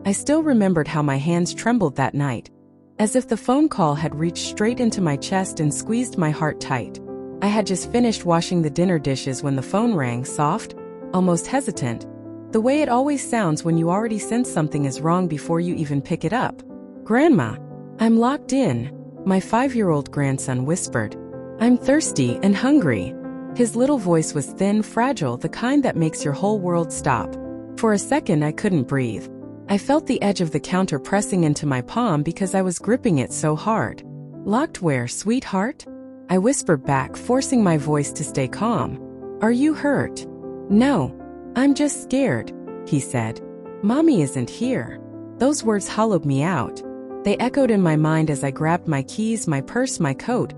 I still remembered how my hands trembled that night, as if the phone call had reached straight into my chest and squeezed my heart tight. I had just finished washing the dinner dishes when the phone rang, soft, almost hesitant, the way it always sounds when you already sense something is wrong before you even pick it up. "Grandma, I'm locked in," my 5-year-old grandson whispered. "I'm thirsty and hungry." His little voice was thin, fragile, the kind that makes your whole world stop. For a second I couldn't breathe. I felt the edge of the counter pressing into my palm because I was gripping it so hard. "Locked where, sweetheart?" I whispered back, forcing my voice to stay calm. "Are you hurt?" "No. I'm just scared," he said. "Mommy isn't here." Those words hollowed me out. They echoed in my mind as I grabbed my keys, my purse, my coat,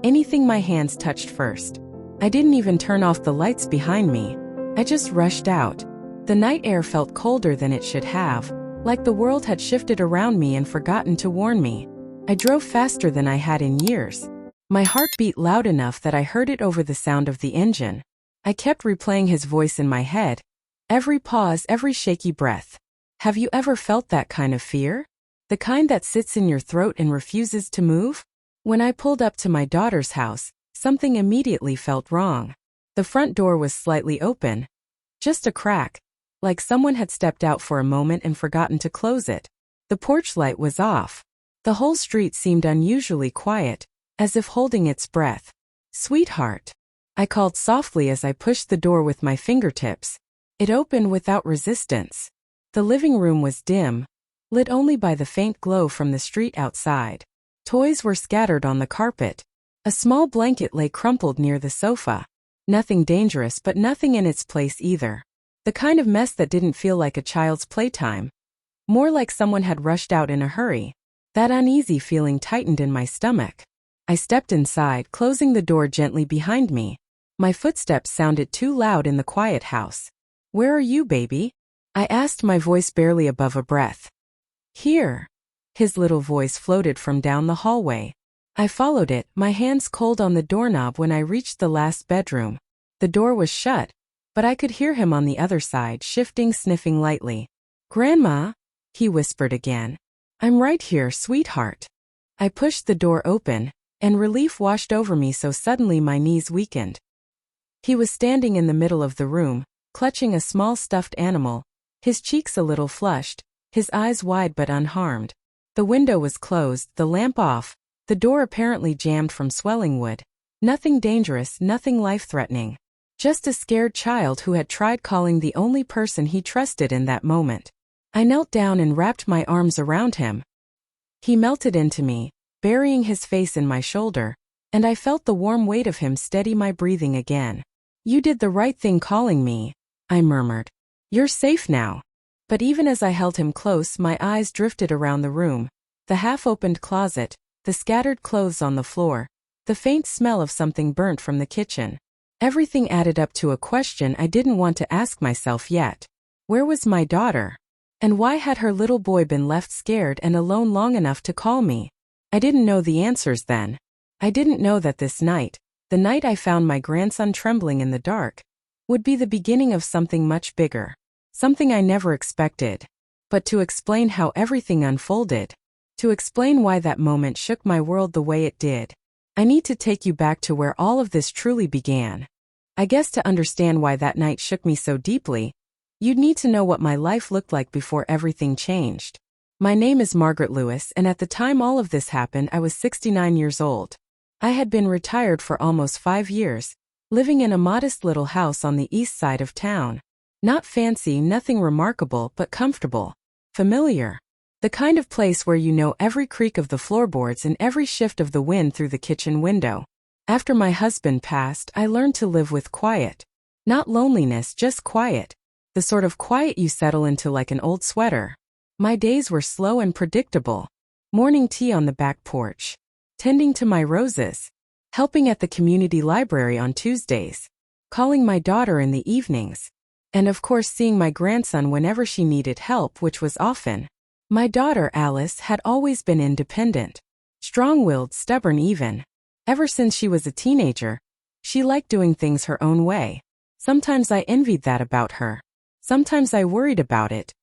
anything my hands touched first. I didn't even turn off the lights behind me. I just rushed out. The night air felt colder than it should have, like the world had shifted around me and forgotten to warn me. I drove faster than I had in years. My heart beat loud enough that I heard it over the sound of the engine. I kept replaying his voice in my head, every pause, every shaky breath. Have you ever felt that kind of fear? The kind that sits in your throat and refuses to move? When I pulled up to my daughter's house, something immediately felt wrong. The front door was slightly open, just a crack, like someone had stepped out for a moment and forgotten to close it. The porch light was off. The whole street seemed unusually quiet, as if holding its breath. "Sweetheart," I called softly as I pushed the door with my fingertips. It opened without resistance. The living room was dim, lit only by the faint glow from the street outside. Toys were scattered on the carpet. A small blanket lay crumpled near the sofa. Nothing dangerous, but nothing in its place either. The kind of mess that didn't feel like a child's playtime. More like someone had rushed out in a hurry. That uneasy feeling tightened in my stomach. I stepped inside, closing the door gently behind me. My footsteps sounded too loud in the quiet house. "Where are you, baby?" I asked, my voice barely above a breath. "Here." His little voice floated from down the hallway. I followed it, my hands cold on the doorknob when I reached the last bedroom. The door was shut, but I could hear him on the other side, shifting, sniffing lightly. "Grandma," he whispered again. "I'm right here, sweetheart." I pushed the door open, and relief washed over me so suddenly my knees weakened. He was standing in the middle of the room, clutching a small stuffed animal, his cheeks a little flushed, his eyes wide but unharmed. The window was closed, the lamp off, the door apparently jammed from swelling wood. Nothing dangerous, nothing life-threatening. Just a scared child who had tried calling the only person he trusted in that moment. I knelt down and wrapped my arms around him. He melted into me, burying his face in my shoulder, and I felt the warm weight of him steady my breathing again. "You did the right thing calling me," I murmured. "You're safe now." But even as I held him close, my eyes drifted around the room. The half-opened closet, the scattered clothes on the floor, the faint smell of something burnt from the kitchen. Everything added up to a question I didn't want to ask myself yet. Where was my daughter? And why had her little boy been left scared and alone long enough to call me? I didn't know the answers then. I didn't know that this night, the night I found my grandson trembling in the dark, would be the beginning of something much bigger. Something I never expected. But to explain how everything unfolded, to explain why that moment shook my world the way it did, I need to take you back to where all of this truly began. I guess to understand why that night shook me so deeply, you'd need to know what my life looked like before everything changed. My name is Margaret Lewis, and at the time all of this happened, I was 69 years old. I had been retired for almost 5 years, living in a modest little house on the east side of town. Not fancy, nothing remarkable, but comfortable. Familiar. The kind of place where you know every creak of the floorboards and every shift of the wind through the kitchen window. After my husband passed, I learned to live with quiet. Not loneliness, just quiet. The sort of quiet you settle into like an old sweater. My days were slow and predictable. Morning tea on the back porch. Tending to my roses. Helping at the community library on Tuesdays. Calling my daughter in the evenings. And of course seeing my grandson whenever she needed help, which was often. My daughter, Alice, had always been independent. Strong-willed, stubborn even. Ever since she was a teenager, she liked doing things her own way. Sometimes I envied that about her. Sometimes I worried about it.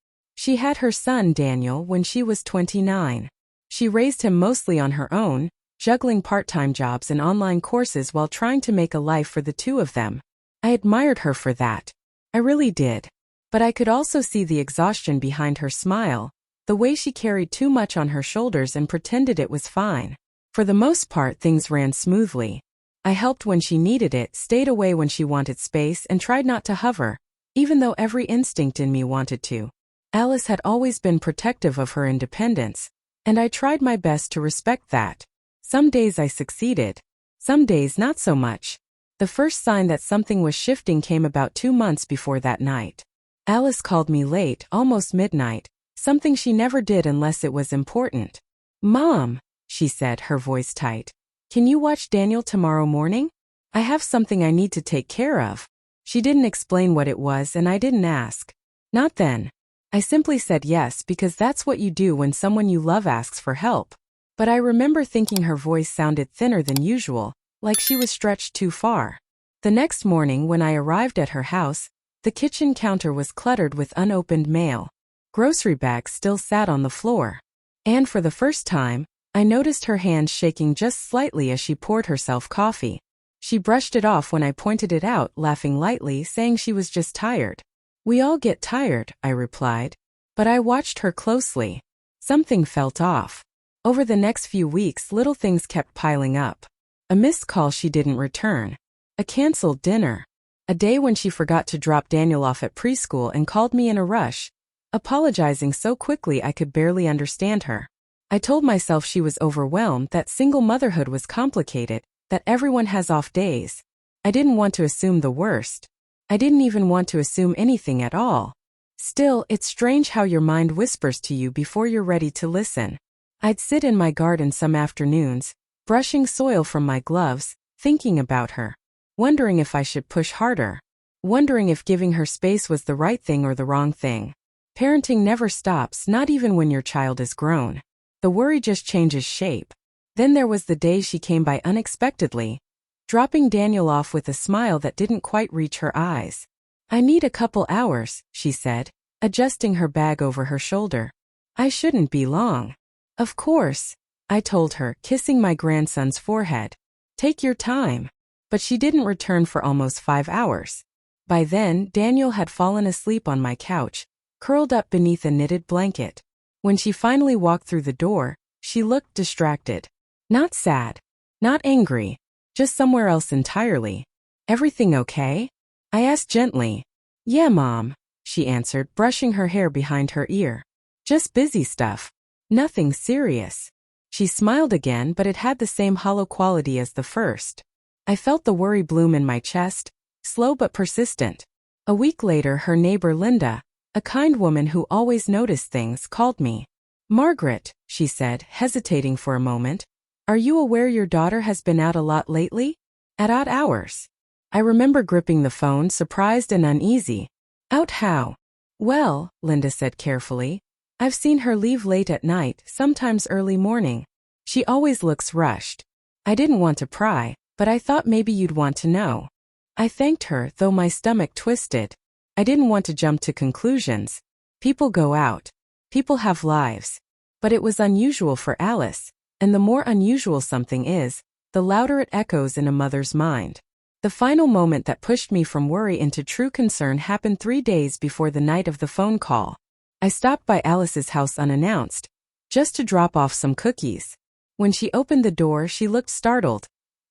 She had her son, Daniel, when she was 29. She raised him mostly on her own, juggling part-time jobs and online courses while trying to make a life for the two of them. I admired her for that. I really did. But I could also see the exhaustion behind her smile, the way she carried too much on her shoulders and pretended it was fine. For the most part, things ran smoothly. I helped when she needed it, stayed away when she wanted space, and tried not to hover, even though every instinct in me wanted to. Alice had always been protective of her independence, and I tried my best to respect that. Some days I succeeded. Some days not so much. The first sign that something was shifting came about 2 months before that night. Alice called me late, almost midnight, something she never did unless it was important. "Mom," she said, her voice tight. "Can you watch Daniel tomorrow morning? I have something I need to take care of." She didn't explain what it was and I didn't ask. Not then. I simply said yes because that's what you do when someone you love asks for help. But I remember thinking her voice sounded thinner than usual, like she was stretched too far. The next morning when I arrived at her house, the kitchen counter was cluttered with unopened mail. Grocery bags still sat on the floor. And for the first time, I noticed her hands shaking just slightly as she poured herself coffee. She brushed it off when I pointed it out, laughing lightly, saying she was just tired. "We all get tired," I replied. But I watched her closely. Something felt off. Over the next few weeks, little things kept piling up. A missed call she didn't return. A canceled dinner. A day when she forgot to drop Daniel off at preschool and called me in a rush, apologizing so quickly I could barely understand her. I told myself she was overwhelmed, that single motherhood was complicated, that everyone has off days. I didn't want to assume the worst. I didn't even want to assume anything at all. Still, it's strange how your mind whispers to you before you're ready to listen. I'd sit in my garden some afternoons, brushing soil from my gloves, thinking about her. Wondering if I should push harder. Wondering if giving her space was the right thing or the wrong thing. Parenting never stops, not even when your child is grown. The worry just changes shape. Then there was the day she came by unexpectedly, dropping Daniel off with a smile that didn't quite reach her eyes. "I need a couple hours," she said, adjusting her bag over her shoulder. "I shouldn't be long." "Of course," I told her, kissing my grandson's forehead. "Take your time." But she didn't return for almost 5 hours. By then, Daniel had fallen asleep on my couch, curled up beneath a knitted blanket. When she finally walked through the door, she looked distracted. Not sad. Not angry. Just somewhere else entirely. "Everything okay?" I asked gently. "Yeah, Mom," she answered, brushing her hair behind her ear. "Just busy stuff. Nothing serious." She smiled again, but it had the same hollow quality as the first. I felt the worry bloom in my chest, slow but persistent. A week later, her neighbor Linda, a kind woman who always noticed things, called me. "Margaret," she said, hesitating for a moment, "are you aware your daughter has been out a lot lately? At odd hours?" I remember gripping the phone, surprised and uneasy. "Out how?" "Well," Linda said carefully, "I've seen her leave late at night, sometimes early morning. She always looks rushed." I didn't want to pry, but I thought maybe you'd want to know. I thanked her, though my stomach twisted. I didn't want to jump to conclusions. People go out. People have lives. But it was unusual for Alice, and the more unusual something is, the louder it echoes in a mother's mind. The final moment that pushed me from worry into true concern happened 3 days before the night of the phone call. I stopped by Alice's house unannounced, just to drop off some cookies. When she opened the door, she looked startled,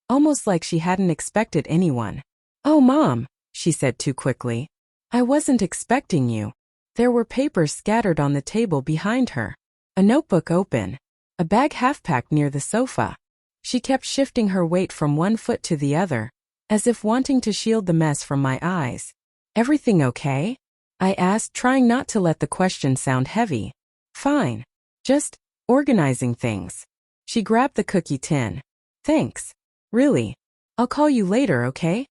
almost like she hadn't expected anyone. "Oh, Mom," she said too quickly. "I wasn't expecting you." There were papers scattered on the table behind her. A notebook open. A bag half-packed near the sofa. She kept shifting her weight from one foot to the other, as if wanting to shield the mess from my eyes. "Everything okay?" I asked, trying not to let the question sound heavy. "Fine. Just organizing things." She grabbed the cookie tin. "Thanks. Really. I'll call you later, okay?"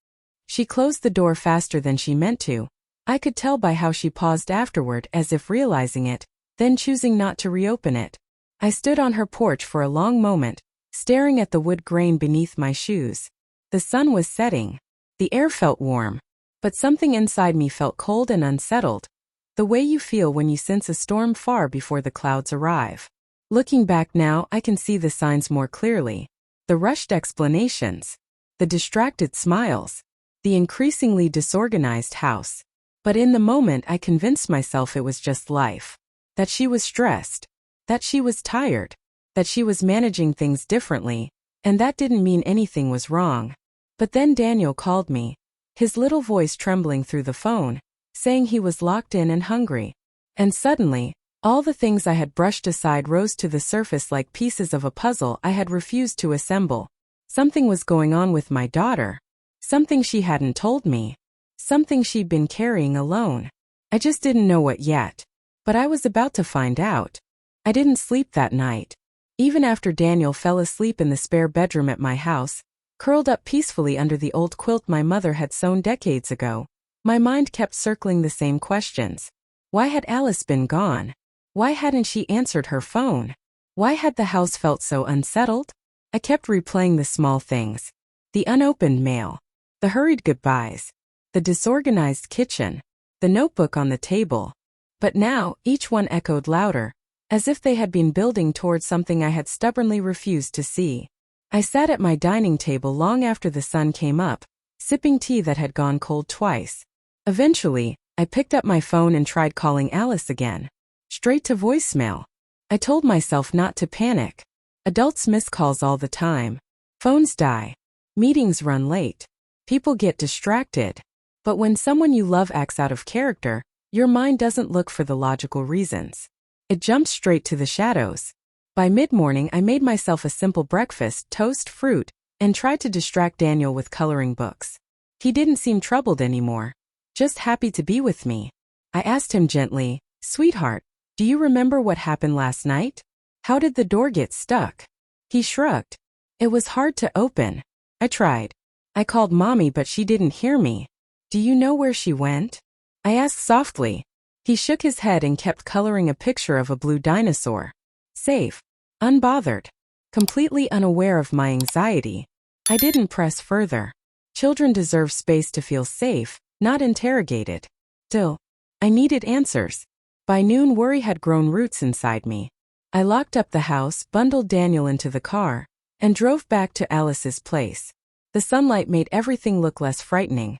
She closed the door faster than she meant to. I could tell by how she paused afterward, as if realizing it, then choosing not to reopen it. I stood on her porch for a long moment, staring at the wood grain beneath my shoes. The sun was setting. The air felt warm. But something inside me felt cold and unsettled. The way you feel when you sense a storm far before the clouds arrive. Looking back now, I can see the signs more clearly. The rushed explanations. The distracted smiles. The increasingly disorganized house. But in the moment I convinced myself it was just life. That she was stressed. That she was tired. That she was managing things differently. And that didn't mean anything was wrong. But then Daniel called me. His little voice trembling through the phone, saying he was locked in and hungry. And suddenly, all the things I had brushed aside rose to the surface like pieces of a puzzle I had refused to assemble. Something was going on with my daughter. Something she hadn't told me. Something she'd been carrying alone. I just didn't know what yet. But I was about to find out. I didn't sleep that night. Even after Daniel fell asleep in the spare bedroom at my house, curled up peacefully under the old quilt my mother had sewn decades ago, my mind kept circling the same questions. Why had Alice been gone? Why hadn't she answered her phone? Why had the house felt so unsettled? I kept replaying the small things. The unopened mail. The hurried goodbyes. The disorganized kitchen. The notebook on the table. But now, each one echoed louder, as if they had been building towards something I had stubbornly refused to see. I sat at my dining table long after the sun came up, sipping tea that had gone cold twice. Eventually, I picked up my phone and tried calling Alice again. Straight to voicemail. I told myself not to panic. Adults miss calls all the time. Phones die. Meetings run late. People get distracted. But when someone you love acts out of character, your mind doesn't look for the logical reasons. It jumps straight to the shadows. By mid-morning, I made myself a simple breakfast, toast, fruit, and tried to distract Daniel with coloring books. He didn't seem troubled anymore. Just happy to be with me. I asked him gently, "Sweetheart, do you remember what happened last night? How did the door get stuck?" He shrugged. "It was hard to open. I tried. I called Mommy but she didn't hear me. Do you know where she went?" I asked softly. He shook his head and kept coloring a picture of a blue dinosaur. Safe. Unbothered. Completely unaware of my anxiety. I didn't press further. Children deserve space to feel safe, not interrogated. Still, I needed answers. By noon, worry had grown roots inside me. I locked up the house, bundled Daniel into the car, and drove back to Alice's place. The sunlight made everything look less frightening.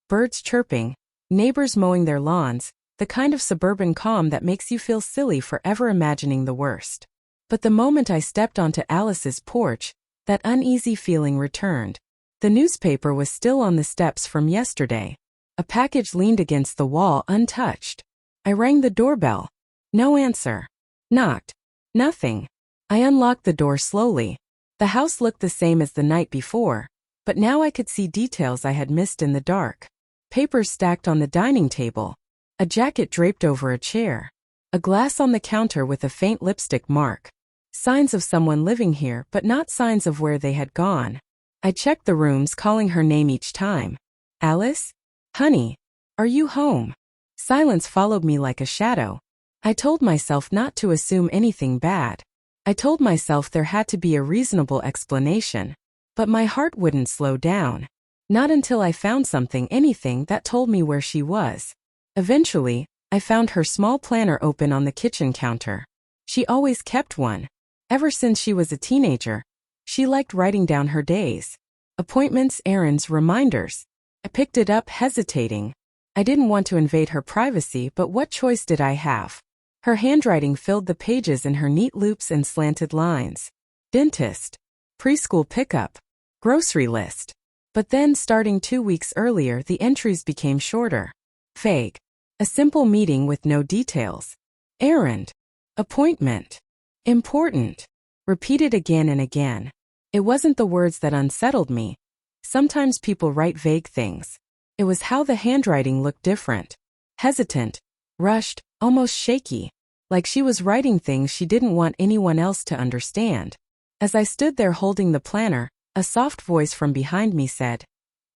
Birds chirping, neighbors mowing their lawns, the kind of suburban calm that makes you feel silly for ever imagining the worst. But the moment I stepped onto Alice's porch, that uneasy feeling returned. The newspaper was still on the steps from yesterday. A package leaned against the wall untouched. I rang the doorbell. No answer. Knocked. Nothing. I unlocked the door slowly. The house looked the same as the night before, but now I could see details I had missed in the dark. Papers stacked on the dining table. A jacket draped over a chair. A glass on the counter with a faint lipstick mark. Signs of someone living here, but not signs of where they had gone. I checked the rooms, calling her name each time. "Alice? Honey? Are you home?" Silence followed me like a shadow. I told myself not to assume anything bad. I told myself there had to be a reasonable explanation. But my heart wouldn't slow down. Not until I found something, anything, that told me where she was. Eventually, I found her small planner open on the kitchen counter. She always kept one. Ever since she was a teenager, she liked writing down her days. Appointments, errands, reminders. I picked it up, hesitating. I didn't want to invade her privacy, but what choice did I have? Her handwriting filled the pages in her neat loops and slanted lines. Dentist. Preschool pickup. Grocery list. But then, starting 2 weeks earlier, the entries became shorter. Vague. A simple meeting with no details. Errand. Appointment. Important. Repeated again and again. It wasn't the words that unsettled me. Sometimes people write vague things. It was how the handwriting looked different. Hesitant. Rushed, almost shaky. Like she was writing things she didn't want anyone else to understand. As I stood there holding the planner, a soft voice from behind me said,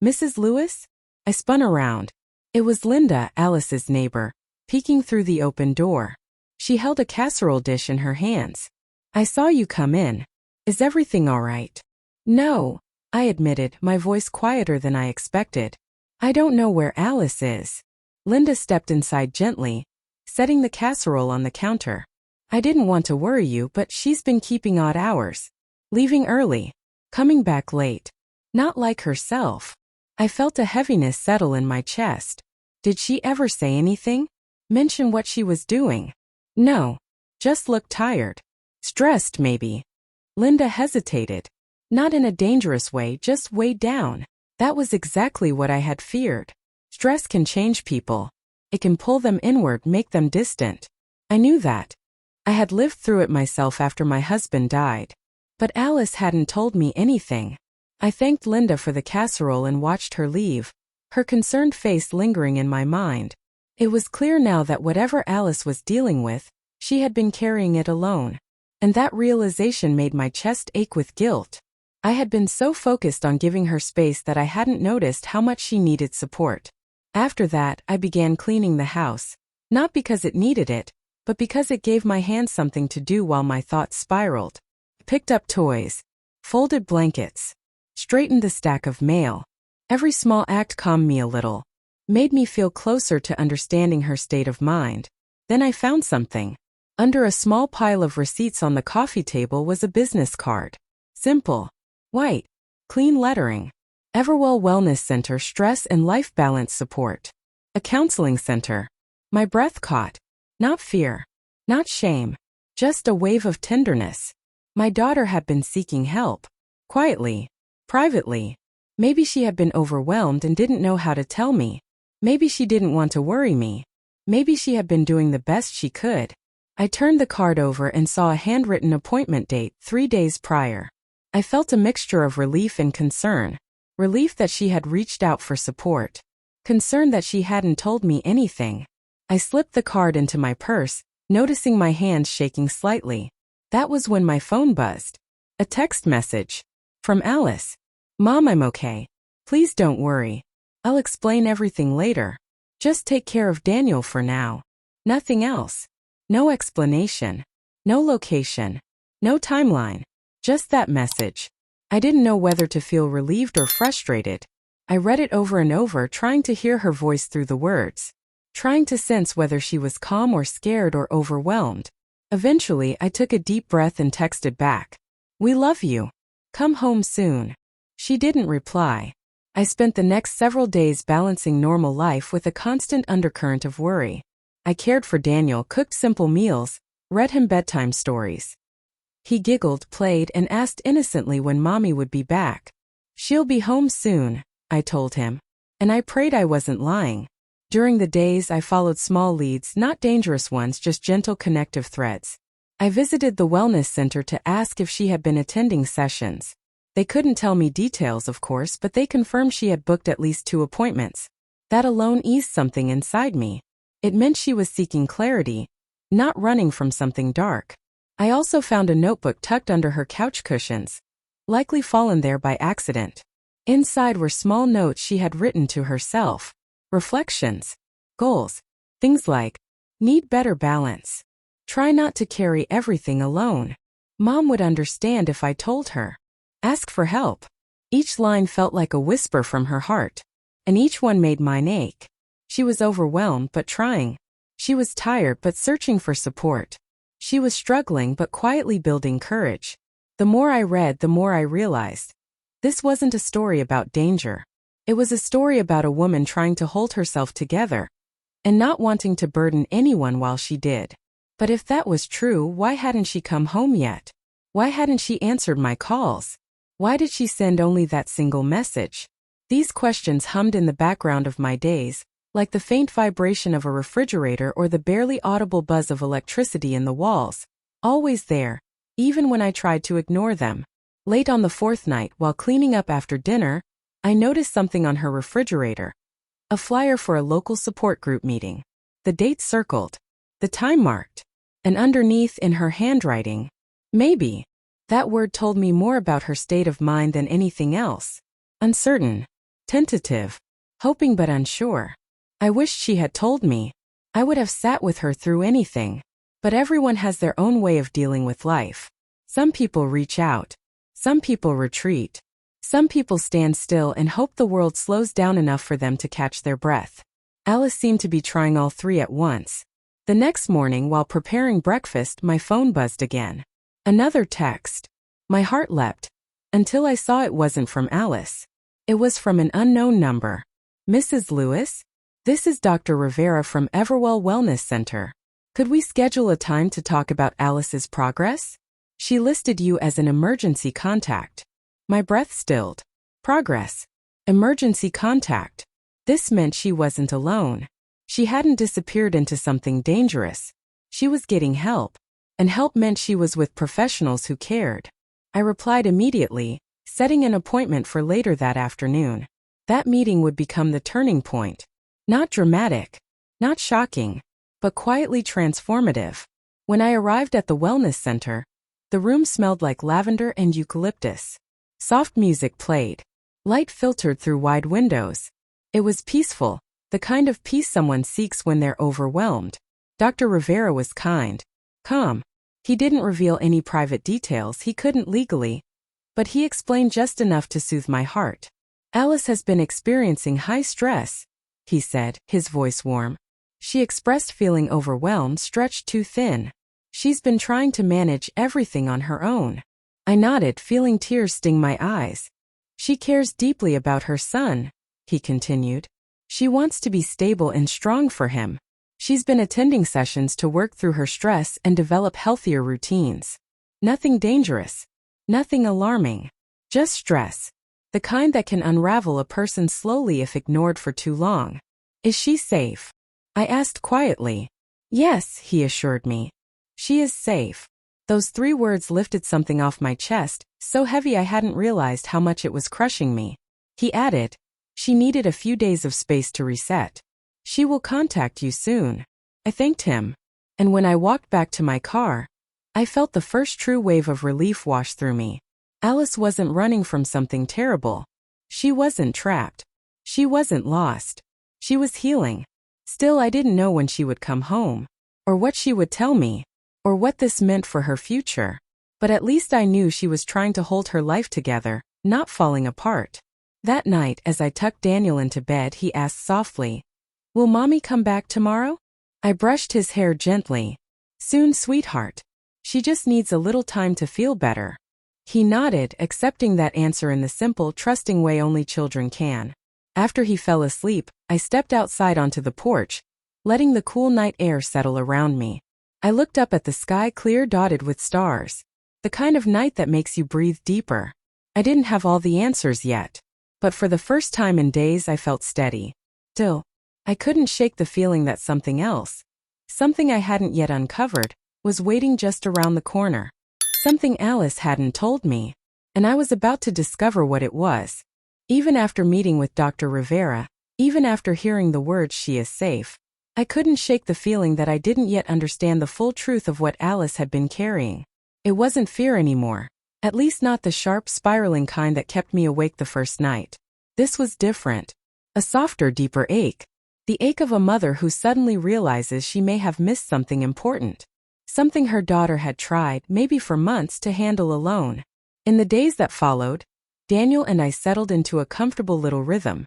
"Mrs. Lewis?" I spun around. It was Linda, Alice's neighbor, peeking through the open door. She held a casserole dish in her hands. "I saw you come in. Is everything all right?" "No," I admitted, my voice quieter than I expected. "I don't know where Alice is." Linda stepped inside gently, setting the casserole on the counter. I didn't want to worry you, but she's been keeping odd hours. Leaving early. Coming back late. Not like herself. I felt a heaviness settle in my chest. Did she ever say anything? Mention what she was doing? No. Just looked tired. Stressed, maybe. Linda hesitated. Not in a dangerous way, just weighed down. That was exactly what I had feared. Stress can change people. It can pull them inward, make them distant. I knew that. I had lived through it myself after my husband died. But Alice hadn't told me anything. I thanked Linda for the casserole and watched her leave, her concerned face lingering in my mind. It was clear now that whatever Alice was dealing with, she had been carrying it alone. And that realization made my chest ache with guilt. I had been so focused on giving her space that I hadn't noticed how much she needed support. After that, I began cleaning the house. Not because it needed it, but because it gave my hands something to do while my thoughts spiraled. Picked up toys. Folded blankets. Straightened the stack of mail. Every small act calmed me a little. Made me feel closer to understanding her state of mind. Then I found something. Under a small pile of receipts on the coffee table was a business card. Simple. White. Clean lettering. Everwell Wellness Center Stress and Life Balance Support. A counseling center. My breath caught. Not fear. Not shame. Just a wave of tenderness. My daughter had been seeking help. Quietly. Privately. Maybe she had been overwhelmed and didn't know how to tell me. Maybe she didn't want to worry me. Maybe she had been doing the best she could. I turned the card over and saw a handwritten appointment date 3 days prior. I felt a mixture of relief and concern. Relief that she had reached out for support. Concern that she hadn't told me anything. I slipped the card into my purse, noticing my hands shaking slightly. That was when my phone buzzed. A text message. From Alice. Mom, I'm okay. Please don't worry. I'll explain everything later. Just take care of Daniel for now. Nothing else. No explanation. No location. No timeline. Just that message. I didn't know whether to feel relieved or frustrated. I read it over and over, trying to hear her voice through the words. Trying to sense whether she was calm or scared or overwhelmed. Eventually, I took a deep breath and texted back. We love you. Come home soon. She didn't reply. I spent the next several days balancing normal life with a constant undercurrent of worry. I cared for Daniel, cooked simple meals, read him bedtime stories. He giggled, played, and asked innocently when Mommy would be back. She'll be home soon, I told him. And I prayed I wasn't lying. During the days, I followed small leads, not dangerous ones, just gentle connective threads. I visited the wellness center to ask if she had been attending sessions. They couldn't tell me details, of course, but they confirmed she had booked at least 2 appointments. That alone eased something inside me. It meant she was seeking clarity, not running from something dark. I also found a notebook tucked under her couch cushions, likely fallen there by accident. Inside were small notes she had written to herself. Reflections. Goals. Things like, need better balance. Try not to carry everything alone. Mom would understand if I told her. Ask for help. Each line felt like a whisper from her heart. And each one made mine ache. She was overwhelmed but trying. She was tired but searching for support. She was struggling but quietly building courage. The more I read, the more I realized. This wasn't a story about danger. It was a story about a woman trying to hold herself together and not wanting to burden anyone while she did. But if that was true, why hadn't she come home yet? Why hadn't she answered my calls? Why did she send only that single message? These questions hummed in the background of my days, like the faint vibration of a refrigerator or the barely audible buzz of electricity in the walls. Always there, even when I tried to ignore them. Late on the 4th night, while cleaning up after dinner, I noticed something on her refrigerator. A flyer for a local support group meeting. The date circled. The time marked. And underneath, in her handwriting, maybe. That word told me more about her state of mind than anything else. Uncertain. Tentative. Hoping but unsure. I wished she had told me. I would have sat with her through anything. But everyone has their own way of dealing with life. Some people reach out. Some people retreat. Some people stand still and hope the world slows down enough for them to catch their breath. Alice seemed to be trying all 3 at once. The next morning, while preparing breakfast, my phone buzzed again. Another text. My heart leapt, until I saw it wasn't from Alice. It was from an unknown number. Mrs. Lewis? This is Dr. Rivera from Everwell Wellness Center. Could we schedule a time to talk about Alice's progress? She listed you as an emergency contact. My breath stilled. Progress. Emergency contact. This meant she wasn't alone. She hadn't disappeared into something dangerous. She was getting help. And help meant she was with professionals who cared. I replied immediately, setting an appointment for later that afternoon. That meeting would become the turning point. Not dramatic, not shocking, but quietly transformative. When I arrived at the wellness center, the room smelled like lavender and eucalyptus. Soft music played. Light filtered through wide windows. It was peaceful, the kind of peace someone seeks when they're overwhelmed. Dr. Rivera was kind, calm. He didn't reveal any private details he couldn't legally, but he explained just enough to soothe my heart. Alice has been experiencing high stress, he said, his voice warm. She expressed feeling overwhelmed, stretched too thin. She's been trying to manage everything on her own. I nodded, feeling tears sting my eyes. She cares deeply about her son, he continued. She wants to be stable and strong for him. She's been attending sessions to work through her stress and develop healthier routines. Nothing dangerous. Nothing alarming. Just stress. The kind that can unravel a person slowly if ignored for too long. Is she safe? I asked quietly. Yes, he assured me. She is safe. Those 3 words lifted something off my chest, so heavy I hadn't realized how much it was crushing me. He added, she needed a few days of space to reset. She will contact you soon. I thanked him. And when I walked back to my car, I felt the first true wave of relief wash through me. Alice wasn't running from something terrible. She wasn't trapped. She wasn't lost. She was healing. Still, I didn't know when she would come home, or what she would tell me, or what this meant for her future. But at least I knew she was trying to hold her life together, not falling apart. That night, as I tucked Daniel into bed, he asked softly, "Will Mommy come back tomorrow?" I brushed his hair gently. "Soon, sweetheart. She just needs a little time to feel better." He nodded, accepting that answer in the simple, trusting way only children can. After he fell asleep, I stepped outside onto the porch, letting the cool night air settle around me. I looked up at the sky, clear, dotted with stars. The kind of night that makes you breathe deeper. I didn't have all the answers yet, but for the first time in days I felt steady. Still, I couldn't shake the feeling that something else, something I hadn't yet uncovered, was waiting just around the corner. Something Alice hadn't told me, and I was about to discover what it was. Even after meeting with Dr. Rivera, even after hearing the words "she is safe," I couldn't shake the feeling that I didn't yet understand the full truth of what Alice had been carrying. It wasn't fear anymore, at least not the sharp, spiraling kind that kept me awake the first night. This was different. A softer, deeper ache. The ache of a mother who suddenly realizes she may have missed something important. Something her daughter had tried, maybe for months, to handle alone. In the days that followed, Daniel and I settled into a comfortable little rhythm.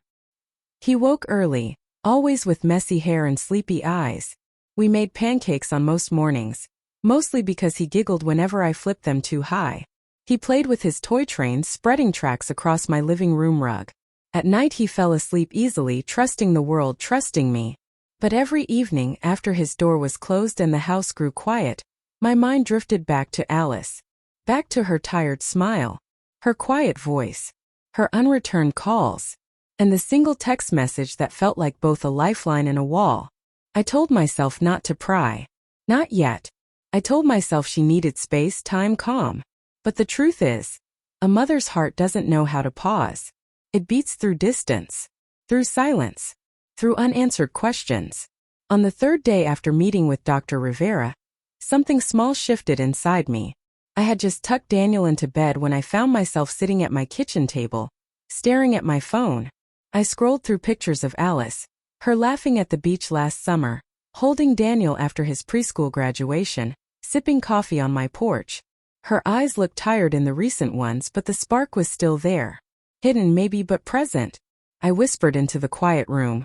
He woke early, always with messy hair and sleepy eyes. We made pancakes on most mornings, mostly because he giggled whenever I flipped them too high. He played with his toy train, spreading tracks across my living room rug. At night he fell asleep easily, trusting the world, trusting me. But every evening, after his door was closed and the house grew quiet, my mind drifted back to Alice. Back to her tired smile, her quiet voice, her unreturned calls, and the single text message that felt like both a lifeline and a wall. I told myself not to pry. Not yet. I told myself she needed space, time, calm. But the truth is, a mother's heart doesn't know how to pause. It beats through distance, through silence, through unanswered questions. On the 3rd day after meeting with Dr. Rivera, something small shifted inside me. I had just tucked Daniel into bed when I found myself sitting at my kitchen table, staring at my phone. I scrolled through pictures of Alice, her laughing at the beach last summer, holding Daniel after his preschool graduation, sipping coffee on my porch. Her eyes looked tired in the recent ones, but the spark was still there. Hidden maybe, but present. I whispered into the quiet room.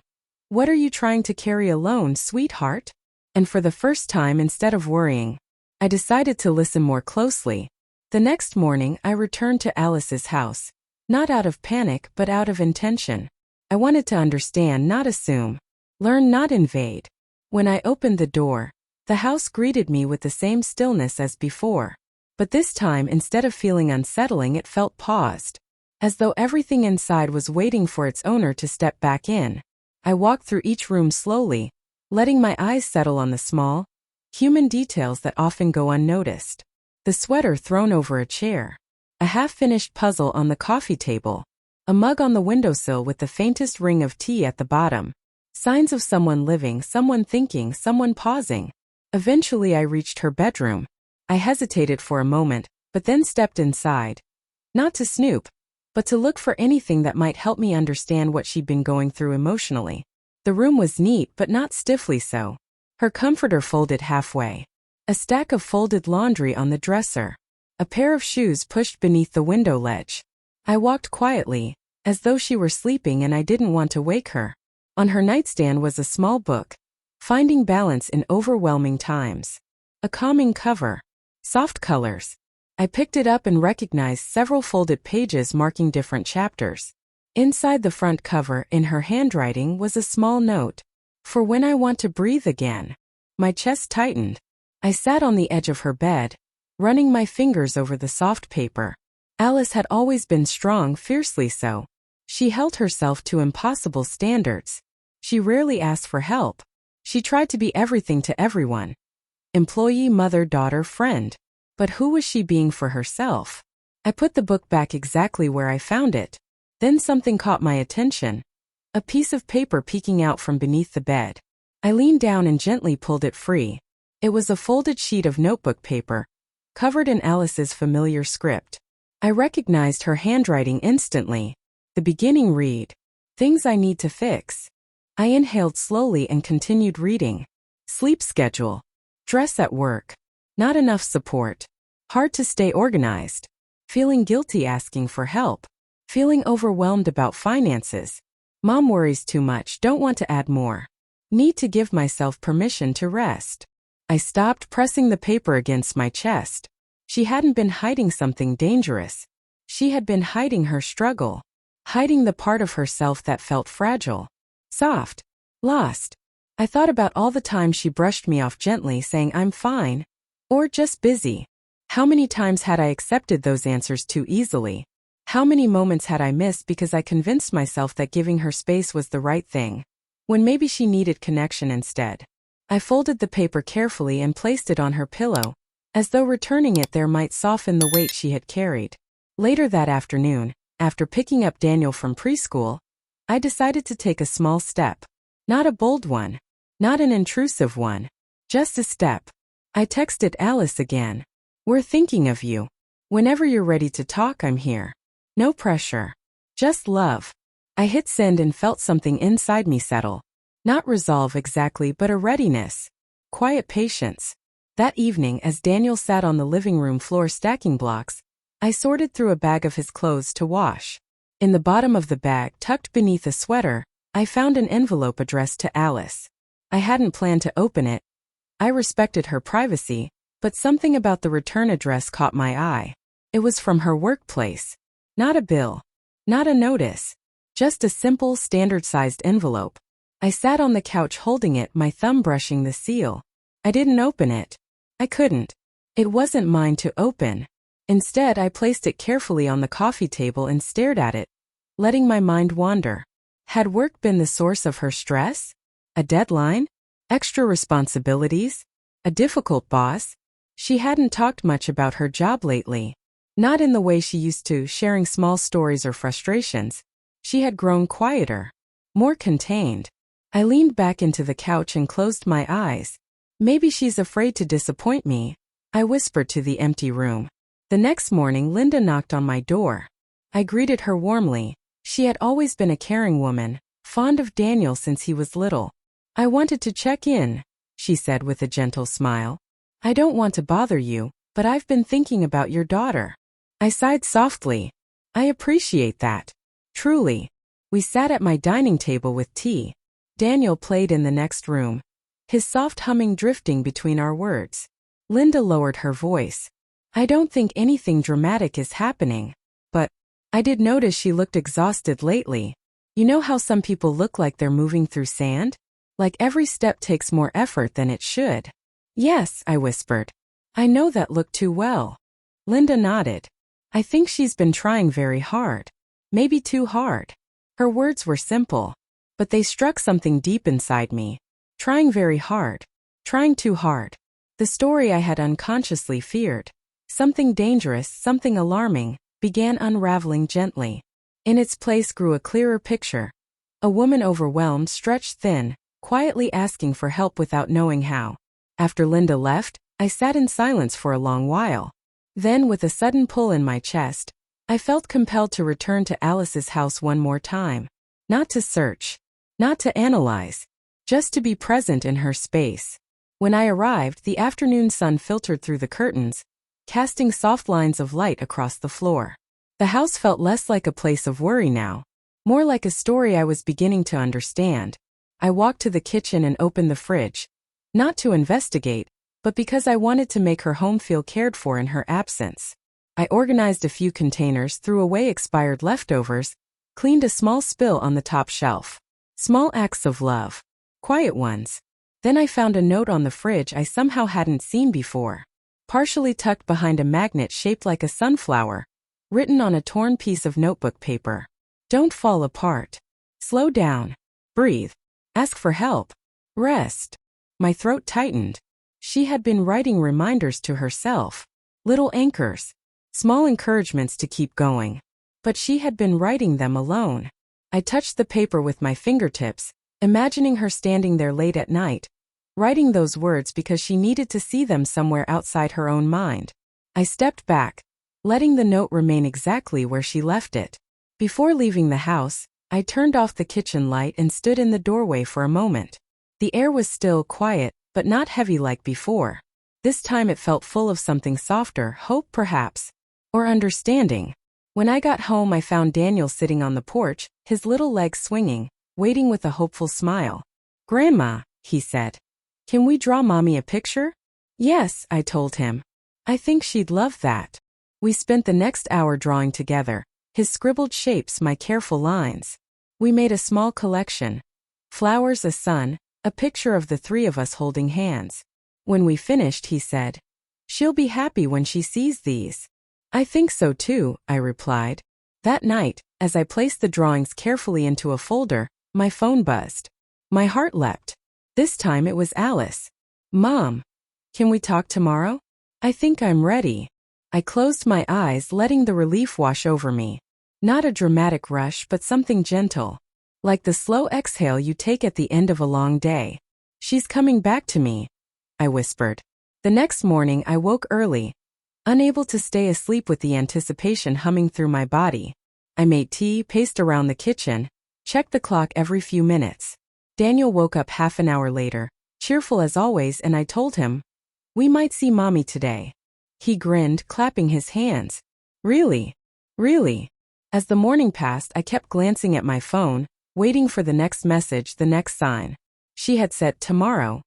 "What are you trying to carry alone, sweetheart?" And for the first time, instead of worrying, I decided to listen more closely. The next morning, I returned to Alice's house. Not out of panic, but out of intention. I wanted to understand, not assume. Learn, not invade. When I opened the door, the house greeted me with the same stillness as before. But this time, instead of feeling unsettling, it felt paused. As though everything inside was waiting for its owner to step back in. I walked through each room slowly, letting my eyes settle on the small, human details that often go unnoticed. The sweater thrown over a chair. A half-finished puzzle on the coffee table. A mug on the windowsill with the faintest ring of tea at the bottom. Signs of someone living, someone thinking, someone pausing. Eventually I reached her bedroom. I hesitated for a moment, but then stepped inside. Not to snoop, but to look for anything that might help me understand what she'd been going through emotionally. The room was neat, but not stiffly so. Her comforter folded halfway. A stack of folded laundry on the dresser. A pair of shoes pushed beneath the window ledge. I walked quietly, as though she were sleeping and I didn't want to wake her. On her nightstand was a small book, Finding Balance in Overwhelming Times. A calming cover. Soft colors. I picked it up and recognized several folded pages marking different chapters. Inside the front cover, in her handwriting, was a small note. For when I want to breathe again. My chest tightened. I sat on the edge of her bed, running my fingers over the soft paper. Alice had always been strong, fiercely so. She held herself to impossible standards. She rarely asked for help. She tried to be everything to everyone. Employee, mother, daughter, friend. But who was she being for herself? I put the book back exactly where I found it. Then something caught my attention. A piece of paper peeking out from beneath the bed. I leaned down and gently pulled it free. It was a folded sheet of notebook paper, covered in Alice's familiar script. I recognized her handwriting instantly. The beginning read, "Things I need to fix." I inhaled slowly and continued reading. Sleep schedule. Dress at work. Not enough support. Hard to stay organized. Feeling guilty asking for help. Feeling overwhelmed about finances. Mom worries too much, don't want to add more. Need to give myself permission to rest. I stopped, pressing the paper against my chest. She hadn't been hiding something dangerous. She had been hiding her struggle. Hiding the part of herself that felt fragile. Soft. Lost. I thought about all the times she brushed me off gently, saying I'm fine. Or just busy. How many times had I accepted those answers too easily? How many moments had I missed because I convinced myself that giving her space was the right thing, when maybe she needed connection instead? I folded the paper carefully and placed it on her pillow, as though returning it there might soften the weight she had carried. Later that afternoon, after picking up Daniel from preschool, I decided to take a small step. Not a bold one. Not an intrusive one. Just a step. I texted Alice again. "We're thinking of you. Whenever you're ready to talk, I'm here. No pressure. Just love." I hit send and felt something inside me settle. Not resolve exactly, but a readiness. Quiet patience. That evening, as Daniel sat on the living room floor stacking blocks, I sorted through a bag of his clothes to wash. In the bottom of the bag, tucked beneath a sweater, I found an envelope addressed to Alice. I hadn't planned to open it. I respected her privacy, but something about the return address caught my eye. It was from her workplace. Not a bill. Not a notice. Just a simple, standard-sized envelope. I sat on the couch holding it, my thumb brushing the seal. I didn't open it. I couldn't. It wasn't mine to open. Instead, I placed it carefully on the coffee table and stared at it, letting my mind wander. Had work been the source of her stress? A deadline? Extra responsibilities? A difficult boss? She hadn't talked much about her job lately. Not in the way she used to, sharing small stories or frustrations. She had grown quieter. More contained. I leaned back into the couch and closed my eyes. Maybe she's afraid to disappoint me, I whispered to the empty room. The next morning, Linda knocked on my door. I greeted her warmly. She had always been a caring woman, fond of Daniel since he was little. "I wanted to check in," she said with a gentle smile. "I don't want to bother you, but I've been thinking about your daughter." I sighed softly. "I appreciate that. Truly." We sat at my dining table with tea. Daniel played in the next room. his soft humming drifting between our words. Linda lowered her voice. I don't think anything dramatic is happening, but I did notice she looked exhausted lately. You know how some people look like they're moving through sand? Like every step takes more effort than it should. Yes, I whispered. I know that look too well. Linda nodded. I think she's been trying very hard. Maybe too hard. Her words were simple, but they struck something deep inside me. Trying very hard. Trying too hard. The story I had unconsciously feared, something dangerous, something alarming, began unraveling gently. In its place grew a clearer picture. A woman overwhelmed, stretched thin, quietly asking for help without knowing how. After Linda left, I sat in silence for a long while. Then, with a sudden pull in my chest, I felt compelled to return to Alice's house one more time. Not to search. Not to analyze. Just to be present in her space. When I arrived, the afternoon sun filtered through the curtains, casting soft lines of light across the floor. The house felt less like a place of worry now, more like a story I was beginning to understand. I walked to the kitchen and opened the fridge, not to investigate, but because I wanted to make her home feel cared for in her absence. I organized a few containers, threw away expired leftovers, cleaned a small spill on the top shelf. Small acts of love. Quiet ones. Then I found a note on the fridge I somehow hadn't seen before. Partially tucked behind a magnet shaped like a sunflower, written on a torn piece of notebook paper. Don't fall apart. Slow down. Breathe. Ask for help. Rest. My throat tightened. She had been writing reminders to herself. Little anchors. Small encouragements to keep going. But she had been writing them alone. I touched the paper with my fingertips, imagining her standing there late at night, writing those words because she needed to see them somewhere outside her own mind. I stepped back, letting the note remain exactly where she left it. Before leaving the house, I turned off the kitchen light and stood in the doorway for a moment. The air was still quiet, but not heavy like before. This time it felt full of something softer, hope perhaps, or understanding. When I got home, I found Daniel sitting on the porch, his little legs swinging, waiting with a hopeful smile. Grandma, he said. Can we draw Mommy a picture? Yes, I told him. I think she'd love that. We spent the next hour drawing together, his scribbled shapes, my careful lines. We made a small collection. Flowers, a sun, a picture of the three of us holding hands. When we finished, he said, She'll be happy when she sees these. I think so too, I replied. That night, as I placed the drawings carefully into a folder, my phone buzzed. My heart leapt. This time it was Alice. Mom, can we talk tomorrow? I think I'm ready. I closed my eyes, letting the relief wash over me. Not a dramatic rush, but something gentle. Like the slow exhale you take at the end of a long day. She's coming back to me, I whispered. The next morning I woke early, unable to stay asleep with the anticipation humming through my body. I made tea, paced around the kitchen, checked the clock every few minutes. Daniel woke up half an hour later, cheerful as always, and I told him, we might see Mommy today. He grinned, clapping his hands. Really? Really? As the morning passed, I kept glancing at my phone, waiting for the next message, the next sign. She had said tomorrow.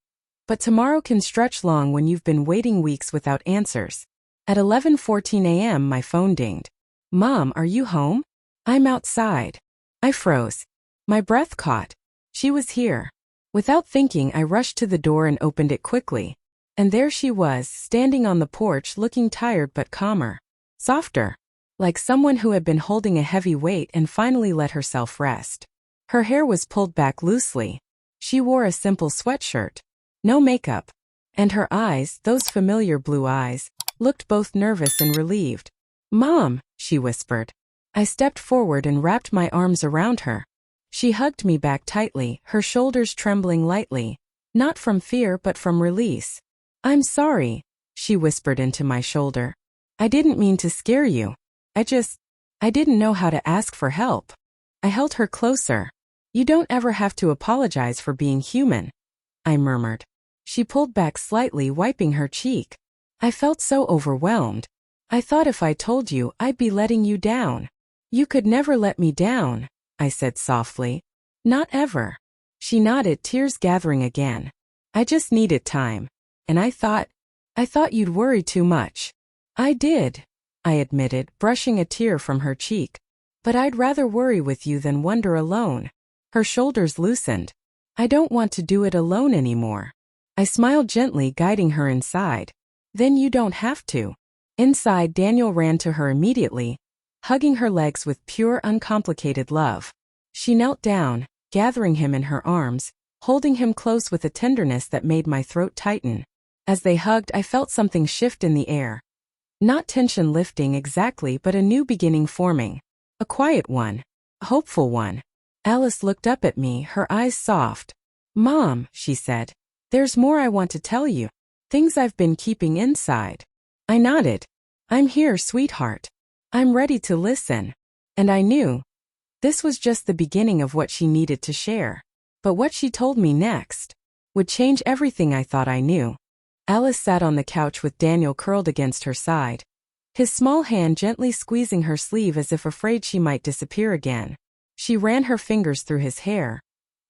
But tomorrow can stretch long when you've been waiting weeks without answers. At 11:14 a.m. my phone dinged. Mom, are you home? I'm outside. I froze. My breath caught. She was here. Without thinking, I rushed to the door and opened it quickly. And there she was, standing on the porch, looking tired but calmer. Softer. Like someone who had been holding a heavy weight and finally let herself rest. Her hair was pulled back loosely. She wore a simple sweatshirt. No makeup. And her eyes, those familiar blue eyes, looked both nervous and relieved. Mom, she whispered. I stepped forward and wrapped my arms around her. She hugged me back tightly, her shoulders trembling lightly, not from fear but from release. I'm sorry, she whispered into my shoulder. I didn't mean to scare you. I didn't know how to ask for help. I held her closer. You don't ever have to apologize for being human, I murmured. She pulled back slightly, wiping her cheek. I felt so overwhelmed. I thought if I told you, I'd be letting you down. You could never let me down, I said softly. Not ever. She nodded, tears gathering again. I just needed time. And I thought you'd worry too much. I did, I admitted, brushing a tear from her cheek. But I'd rather worry with you than wonder alone. Her shoulders loosened. I don't want to do it alone anymore. I smiled gently, guiding her inside. Then you don't have to. Inside, Daniel ran to her immediately, hugging her legs with pure, uncomplicated love. She knelt down, gathering him in her arms, holding him close with a tenderness that made my throat tighten. As they hugged, I felt something shift in the air. Not tension lifting exactly, but a new beginning forming. A quiet one. A hopeful one. Alice looked up at me, her eyes soft. Mom, she said, there's more I want to tell you. Things I've been keeping inside. I nodded. I'm here, sweetheart. I'm ready to listen. And I knew this was just the beginning of what she needed to share. But what she told me next would change everything I thought I knew. Alice sat on the couch with Daniel curled against her side, his small hand gently squeezing her sleeve as if afraid she might disappear again. She ran her fingers through his hair,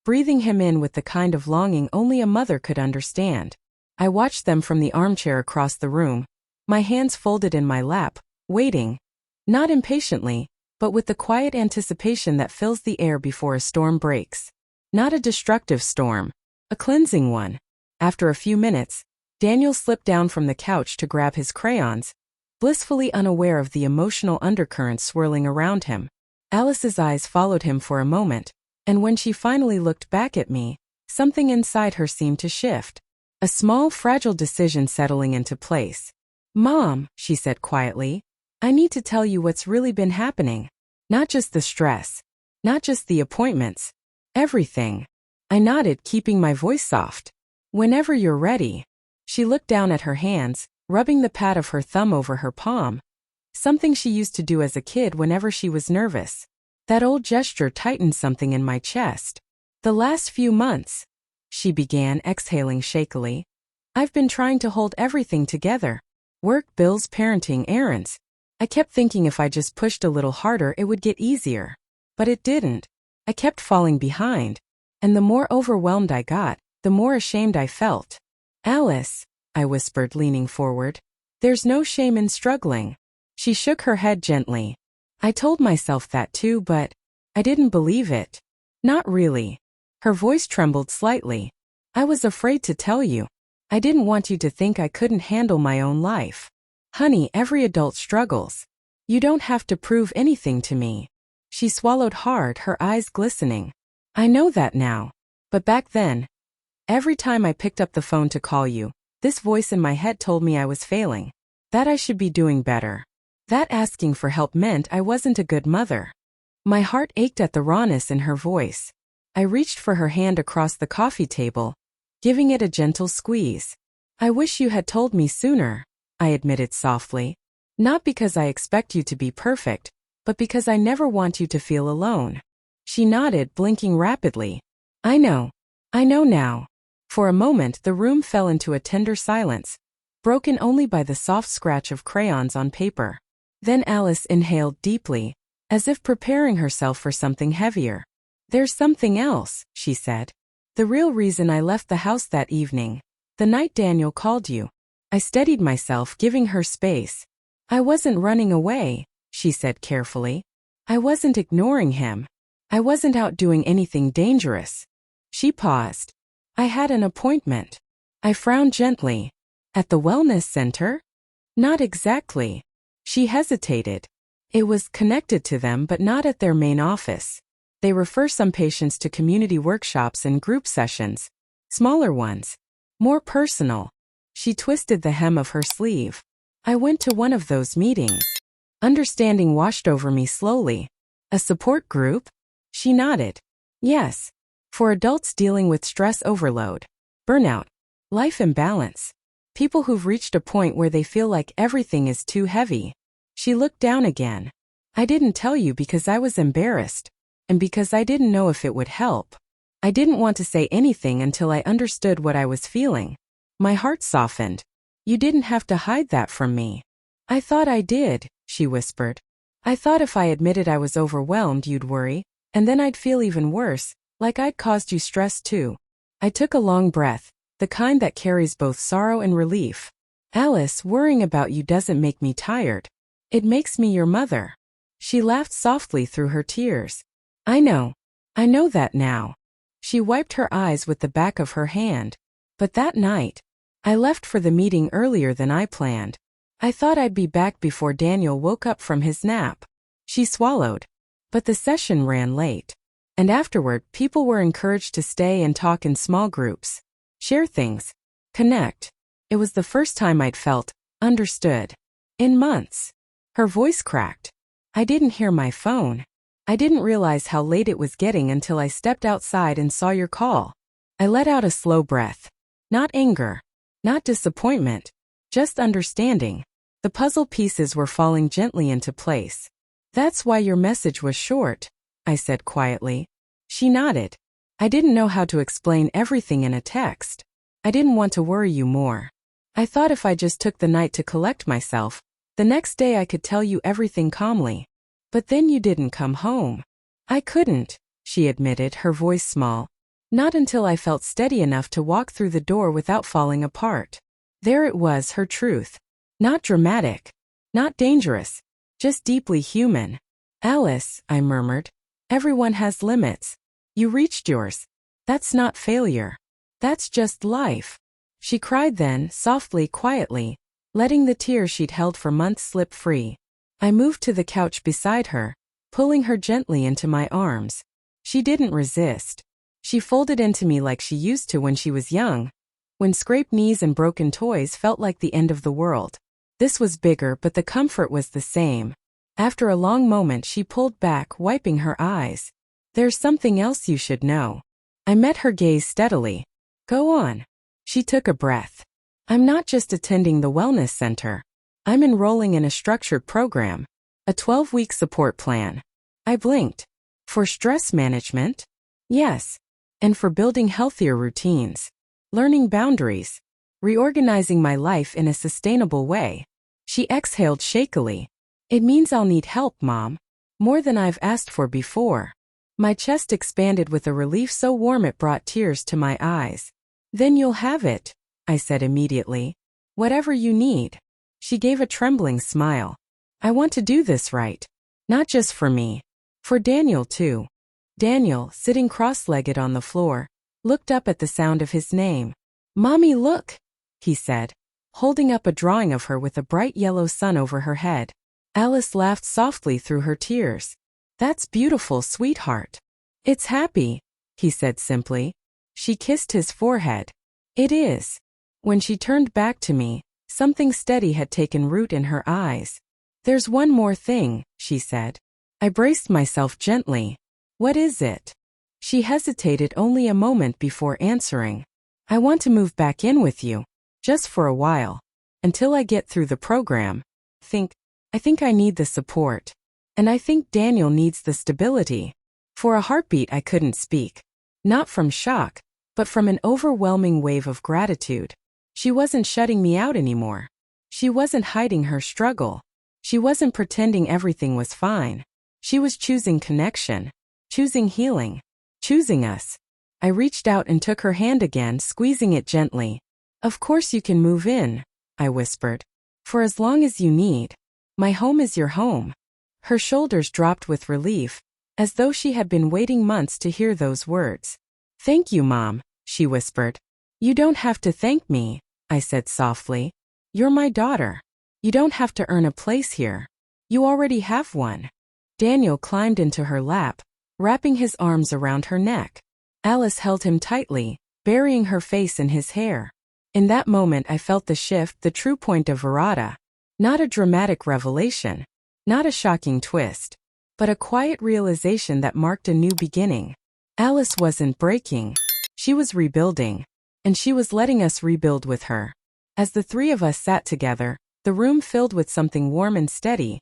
breathing him in with the kind of longing only a mother could understand. I watched them from the armchair across the room, my hands folded in my lap, waiting, not impatiently, but with the quiet anticipation that fills the air before a storm breaks. Not a destructive storm, a cleansing one. After a few minutes, Daniel slipped down from the couch to grab his crayons, blissfully unaware of the emotional undercurrents swirling around him. Alice's eyes followed him for a moment, and when she finally looked back at me, something inside her seemed to shift. A small, fragile decision settling into place. Mom, she said quietly, I need to tell you what's really been happening. Not just the stress. Not just the appointments. Everything. I nodded, keeping my voice soft. Whenever you're ready. She looked down at her hands, rubbing the pad of her thumb over her palm. Something she used to do as a kid whenever she was nervous. That old gesture tightened something in my chest. The last few months, she began, exhaling shakily. I've been trying to hold everything together. Work, bills, parenting, errands. I kept thinking if I just pushed a little harder it would get easier. But it didn't. I kept falling behind. And the more overwhelmed I got, the more ashamed I felt. Alice, I whispered, leaning forward. There's no shame in struggling. She shook her head gently. I told myself that too, but I didn't believe it. Not really. Her voice trembled slightly. I was afraid to tell you. I didn't want you to think I couldn't handle my own life. Honey, every adult struggles. You don't have to prove anything to me. She swallowed hard, her eyes glistening. I know that now. But back then, every time I picked up the phone to call you, this voice in my head told me I was failing. That I should be doing better. That asking for help meant I wasn't a good mother. My heart ached at the rawness in her voice. I reached for her hand across the coffee table, giving it a gentle squeeze. I wish you had told me sooner, I admitted softly. Not because I expect you to be perfect, but because I never want you to feel alone. She nodded, blinking rapidly. I know now. For a moment the room fell into a tender silence, broken only by the soft scratch of crayons on paper. Then Alice inhaled deeply, as if preparing herself for something heavier. There's something else, she said. The real reason I left the house that evening, the night Daniel called you. I steadied myself, giving her space. I wasn't running away, she said carefully. I wasn't ignoring him. I wasn't out doing anything dangerous. She paused. I had an appointment. I frowned gently. At the wellness center? Not exactly. She hesitated. It was connected to them but not at their main office. They refer some patients to community workshops and group sessions. Smaller ones. More personal. She twisted the hem of her sleeve. I went to one of those meetings. Understanding washed over me slowly. A support group? She nodded. Yes. For adults dealing with stress overload, burnout, life imbalance. People who've reached a point where they feel like everything is too heavy. She looked down again. I didn't tell you because I was embarrassed. And because I didn't know if it would help. I didn't want to say anything until I understood what I was feeling. My heart softened. You didn't have to hide that from me. I thought I did, she whispered. I thought if I admitted I was overwhelmed you'd worry, and then I'd feel even worse, like I'd caused you stress too. I took a long breath, the kind that carries both sorrow and relief. Alice, worrying about you doesn't make me tired. It makes me your mother. She laughed softly through her tears. I know that now. She wiped her eyes with the back of her hand. But that night, I left for the meeting earlier than I planned. I thought I'd be back before Daniel woke up from his nap. She swallowed. But the session ran late. And afterward, people were encouraged to stay and talk in small groups. Share things. Connect. It was the first time I'd felt understood. In months. Her voice cracked. I didn't hear my phone. I didn't realize how late it was getting until I stepped outside and saw your call. I let out a slow breath. Not anger. Not disappointment. Just understanding. The puzzle pieces were falling gently into place. That's why your message was short, I said quietly. She nodded. I didn't know how to explain everything in a text. I didn't want to worry you more. I thought if I just took the night to collect myself, the next day I could tell you everything calmly. But then you didn't come home. I couldn't, she admitted, her voice small. Not until I felt steady enough to walk through the door without falling apart. There it was, her truth. Not dramatic. Not dangerous. Just deeply human. Alice, I murmured. Everyone has limits. You reached yours. That's not failure. That's just life. She cried then, softly, quietly, letting the tears she'd held for months slip free. I moved to the couch beside her, pulling her gently into my arms. She didn't resist. She folded into me like she used to when she was young, when scraped knees and broken toys felt like the end of the world. This was bigger, but the comfort was the same. After a long moment, she pulled back, wiping her eyes. There's something else you should know. I met her gaze steadily. Go on. She took a breath. I'm not just attending the wellness center. I'm enrolling in a structured program, a 12-week support plan. I blinked. For stress management? Yes. And for building healthier routines, learning boundaries, reorganizing my life in a sustainable way. She exhaled shakily. It means I'll need help, Mom. More than I've asked for before. My chest expanded with a relief so warm it brought tears to my eyes. Then you'll have it, I said immediately. Whatever you need. She gave a trembling smile. I want to do this right. Not just for me. For Daniel too. Daniel, sitting cross-legged on the floor, looked up at the sound of his name. Mommy, look, he said, holding up a drawing of her with a bright yellow sun over her head. Alice laughed softly through her tears. That's beautiful, sweetheart. It's happy, he said simply. She kissed his forehead. It is. When she turned back to me, something steady had taken root in her eyes. There's one more thing, she said. I braced myself gently. What is it? She hesitated only a moment before answering. I want to move back in with you. Just for a while. Until I get through the program. I think I need the support. And I think Daniel needs the stability. For a heartbeat I couldn't speak. Not from shock, but from an overwhelming wave of gratitude. She wasn't shutting me out anymore. She wasn't hiding her struggle. She wasn't pretending everything was fine. She was choosing connection. Choosing healing. Choosing us. I reached out and took her hand again, squeezing it gently. Of course you can move in, I whispered. For as long as you need. My home is your home. Her shoulders dropped with relief, as though she had been waiting months to hear those words. Thank you, Mom, she whispered. You don't have to thank me, I said softly. You're my daughter. You don't have to earn a place here. You already have one. Daniel climbed into her lap, wrapping his arms around her neck. Alice held him tightly, burying her face in his hair. In that moment I felt the shift, the true point of Virata. Not a dramatic revelation. Not a shocking twist. But a quiet realization that marked a new beginning. Alice wasn't breaking. She was rebuilding. And she was letting us rebuild with her. As the three of us sat together, the room filled with something warm and steady.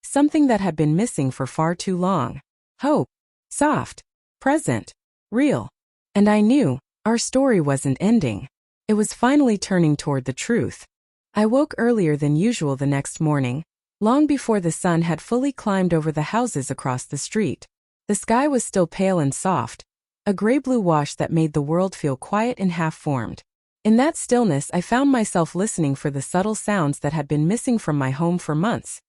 Something that had been missing for far too long. Hope. Soft. Present. Real. And I knew, our story wasn't ending. It was finally turning toward the truth. I woke earlier than usual the next morning, long before the sun had fully climbed over the houses across the street. The sky was still pale and soft, a gray-blue wash that made the world feel quiet and half-formed. In that stillness, I found myself listening for the subtle sounds that had been missing from my home for months.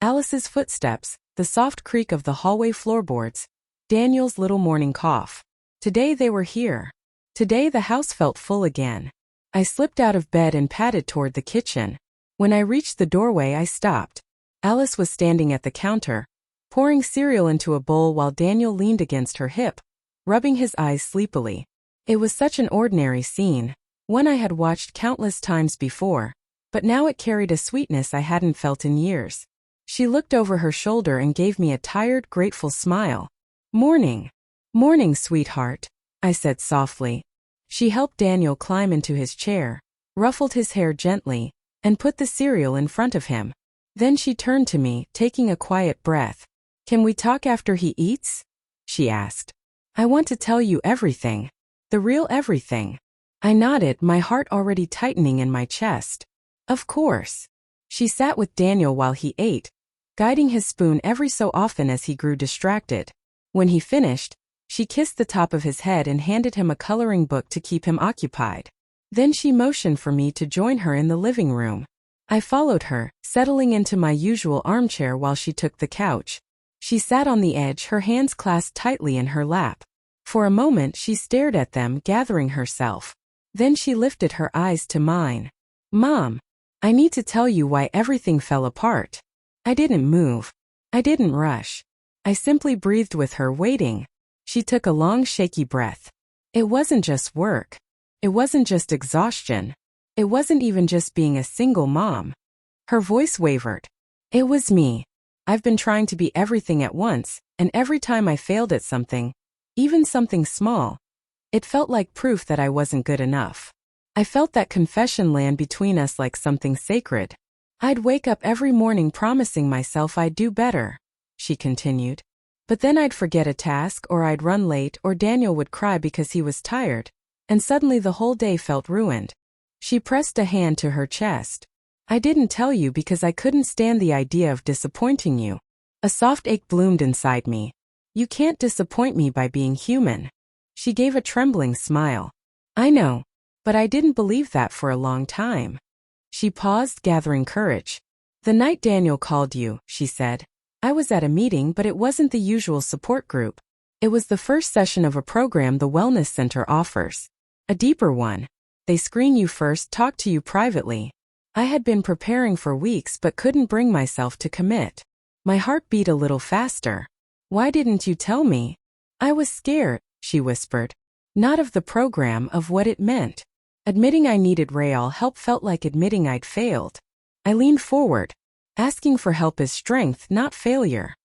Alice's footsteps, the soft creak of the hallway floorboards, Daniel's little morning cough. Today they were here. Today the house felt full again. I slipped out of bed and padded toward the kitchen. When I reached the doorway, I stopped. Alice was standing at the counter, pouring cereal into a bowl while Daniel leaned against her hip, rubbing his eyes sleepily. It was such an ordinary scene, one I had watched countless times before, but now it carried a sweetness I hadn't felt in years. She looked over her shoulder and gave me a tired, grateful smile. "Morning. Morning, sweetheart," I said softly. She helped Daniel climb into his chair, ruffled his hair gently, and put the cereal in front of him. Then she turned to me, taking a quiet breath. "Can we talk after he eats?" she asked. "I want to tell you everything. The real everything." I nodded, my heart already tightening in my chest. "Of course." She sat with Daniel while he ate, guiding his spoon every so often as he grew distracted. When he finished, she kissed the top of his head and handed him a coloring book to keep him occupied. Then she motioned for me to join her in the living room. I followed her, settling into my usual armchair while she took the couch. She sat on the edge, her hands clasped tightly in her lap. For a moment she stared at them, gathering herself. Then she lifted her eyes to mine. "Mom, I need to tell you why everything fell apart." I didn't move. I didn't rush. I simply breathed with her, waiting. She took a long, shaky breath. It wasn't just work. It wasn't just exhaustion. It wasn't even just being a single mom. Her voice wavered. "It was me. I've been trying to be everything at once, and every time I failed at something, even something small, it felt like proof that I wasn't good enough. I felt that confession land between us like something sacred. I'd wake up every morning promising myself I'd do better," she continued. "But then I'd forget a task, or I'd run late, or Daniel would cry because he was tired, and suddenly the whole day felt ruined." She pressed a hand to her chest. "I didn't tell you because I couldn't stand the idea of disappointing you." A soft ache bloomed inside me. "You can't disappoint me by being human." She gave a trembling smile. "I know, but I didn't believe that for a long time." She paused, gathering courage. "The night Daniel called you," she said, "I was at a meeting, but it wasn't the usual support group. It was the first session of a program the Wellness Center offers. A deeper one. They screen you first, talk to you privately. I had been preparing for weeks but couldn't bring myself to commit. My heart beat a little faster. "Why didn't you tell me?" "I was scared," she whispered. "Not of the program, of what it meant. Admitting I needed real help felt like admitting I'd failed." I leaned forward. Asking for help is strength, not failure.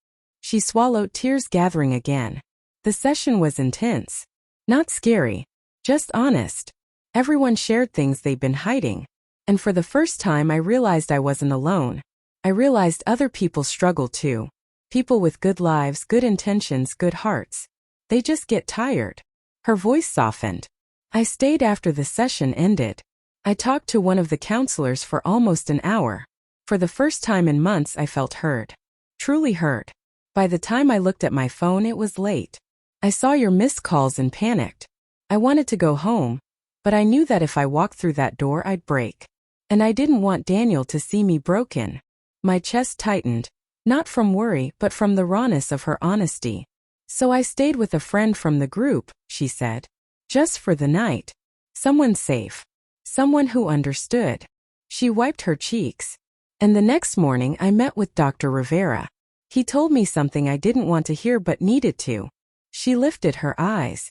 She swallowed, tears gathering again. The session was intense. Not scary. Just honest. Everyone shared things they'd been hiding. And for the first time I realized I wasn't alone. I realized other people struggle too. People with good lives, good intentions, good hearts. They just get tired. Her voice softened. I stayed after the session ended. I talked to one of the counselors for almost an hour. For the first time in months I felt heard. Truly heard. By the time I looked at my phone, it was late. I saw your missed calls and panicked. I wanted to go home, but I knew that if I walked through that door I'd break. And I didn't want Daniel to see me broken. My chest tightened, not from worry but from the rawness of her honesty. "So I stayed with a friend from the group," she said. "Just for the night. Someone safe. Someone who understood." She wiped her cheeks. "And the next morning I met with Dr. Rivera. He told me something I didn't want to hear but needed to." She lifted her eyes.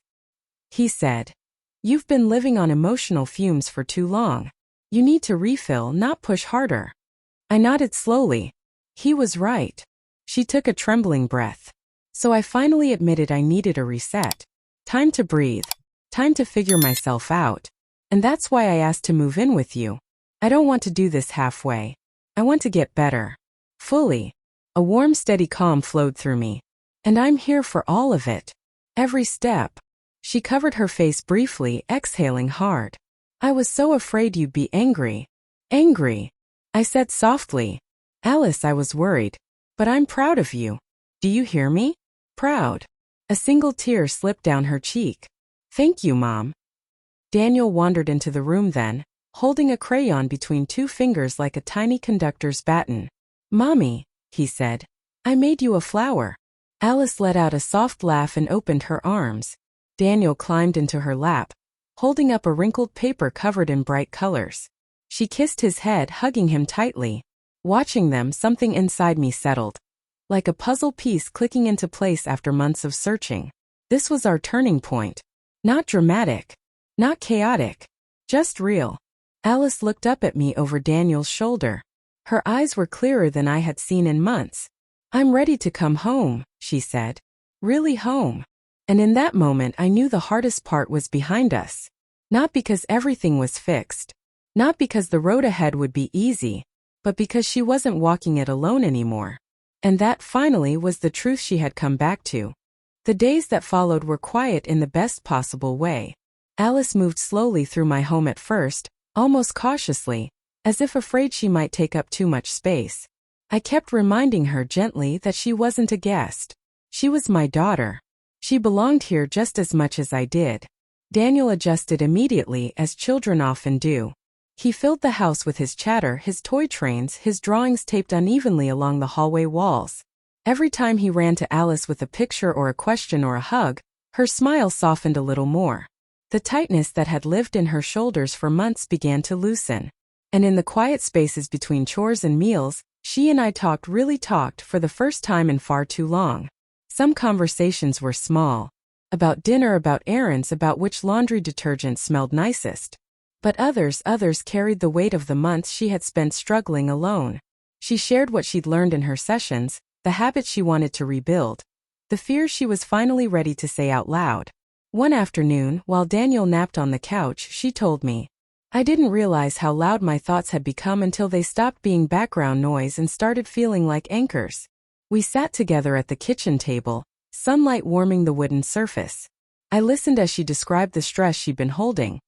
"He said, 'You've been living on emotional fumes for too long. You need to refill, not push harder.'" I nodded slowly. He was right. She took a trembling breath. So I finally admitted I needed a reset. Time to breathe. Time to figure myself out. And that's why I asked to move in with you. I don't want to do this halfway. I want to get better. Fully. A warm, steady calm flowed through me. And I'm here for all of it. Every step. She covered her face briefly, exhaling hard. "I was so afraid you'd be angry." "Angry?" I said softly. "Alice, I was worried. But I'm proud of you. Do you hear me? Proud." A single tear slipped down her cheek. "Thank you, Mom." Daniel wandered into the room then, holding a crayon between two fingers like a tiny conductor's baton. "Mommy," he said, "I made you a flower." Alice let out a soft laugh and opened her arms. Daniel climbed into her lap, holding up a wrinkled paper covered in bright colors. She kissed his head, hugging him tightly. Watching them, something inside me settled, like a puzzle piece clicking into place after months of searching. This was our turning point. Not dramatic, not chaotic, just real. Alice looked up at me over Daniel's shoulder. Her eyes were clearer than I had seen in months. "I'm ready to come home," she said. "Really home." And in that moment I knew the hardest part was behind us. Not because everything was fixed. Not because the road ahead would be easy. But because she wasn't walking it alone anymore. And that, finally, was the truth she had come back to. The days that followed were quiet in the best possible way. Alice moved slowly through my home at first, almost cautiously, as if afraid she might take up too much space. I kept reminding her gently that she wasn't a guest. She was my daughter. She belonged here just as much as I did. Daniel adjusted immediately, as children often do. He filled the house with his chatter, his toy trains, his drawings taped unevenly along the hallway walls. Every time he ran to Alice with a picture or a question or a hug, her smile softened a little more. The tightness that had lived in her shoulders for months began to loosen. And in the quiet spaces between chores and meals, she and I really talked for the first time in far too long. Some conversations were small. About dinner, about errands, about which laundry detergent smelled nicest. But others carried the weight of the months she had spent struggling alone. She shared what she'd learned in her sessions, the habits she wanted to rebuild, the fears she was finally ready to say out loud. One afternoon, while Daniel napped on the couch, she told me, "I didn't realize how loud my thoughts had become until they stopped being background noise and started feeling like anchors." We sat together at the kitchen table, sunlight warming the wooden surface. I listened as she described the stress she'd been holding.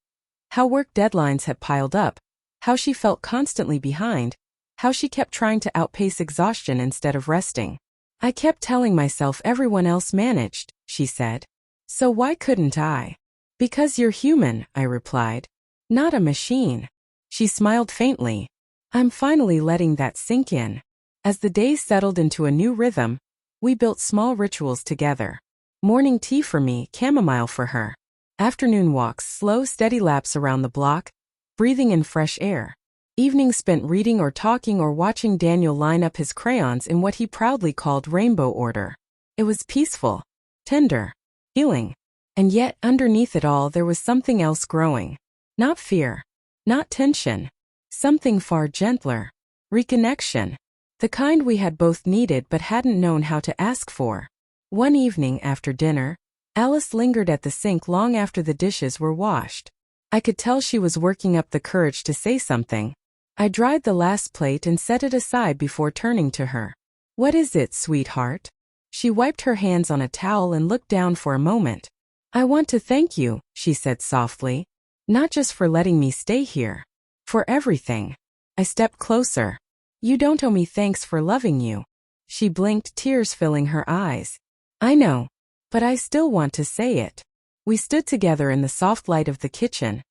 How work deadlines had piled up, how she felt constantly behind, how she kept trying to outpace exhaustion instead of resting. "I kept telling myself everyone else managed," she said. "So why couldn't I?" "Because you're human," I replied. "Not a machine." She smiled faintly. I'm finally letting that sink in. As the days settled into a new rhythm, we built small rituals together. Morning tea for me, chamomile for her. Afternoon walks, slow, steady laps around the block, breathing in fresh air. Evenings spent reading or talking or watching Daniel line up his crayons in what he proudly called rainbow order. It was peaceful, tender, healing. And yet, underneath it all, there was something else growing. Not fear, not tension, something far gentler. Reconnection. The kind we had both needed but hadn't known how to ask for. One evening after dinner, Alice lingered at the sink long after the dishes were washed. I could tell she was working up the courage to say something. I dried the last plate and set it aside before turning to her. "What is it, sweetheart?" She wiped her hands on a towel and looked down for a moment. "I want to thank you," she said softly. "Not just for letting me stay here. For everything." I stepped closer. "You don't owe me thanks for loving you." She blinked, tears filling her eyes. "I know. But I still want to say it." We stood together in the soft light of the kitchen,